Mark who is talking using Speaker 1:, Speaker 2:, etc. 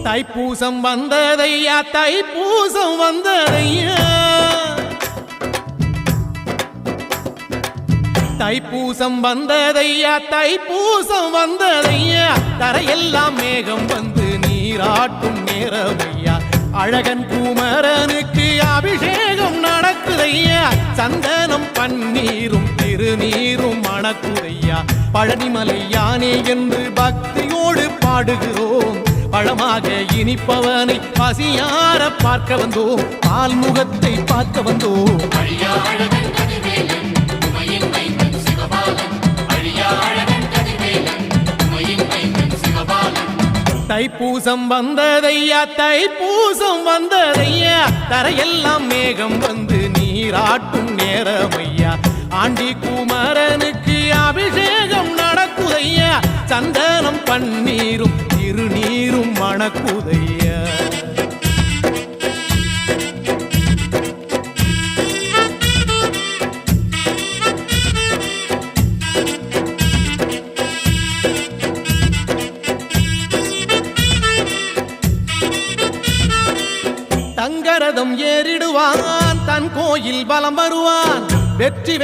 Speaker 1: தைப்பூசம் வந்ததையா தைப்பூசம் வந்ததையா தைப்பூசம் வந்ததையா தைப்பூசம் வந்ததையா தரையெல்லாம் மேகம் வந்து நீராட்டும் நேரமையா அழகன் குமரனுக்கு அபிஷேகம் நடக்குதையா சந்தனம் பன்னீரும் திருநீரும் மணக்குதையா பழனிமலை யானே என்று பக்தியோடு பாடுகிறோம் பழமாக இனிப்பவனை பசியார பார்க்க வந்தோம் பால்முகத்தை பார்க்க வந்தோம் தைப்பூசம் வந்ததையா தைப்பூசம் வந்ததையா தரையெல்லாம் மேகம் வந்து நீராட்டும் நேரமையா ஆண்டி குமரனுக்கு அபிஷேகம் நடக்குதையா சந்தனம் பன்னீரும் திருநீரும் மணக்குதையா தங்கரதம் ஏறிடுவான் தன் கோயில் பலம் வருவான் வெற்றி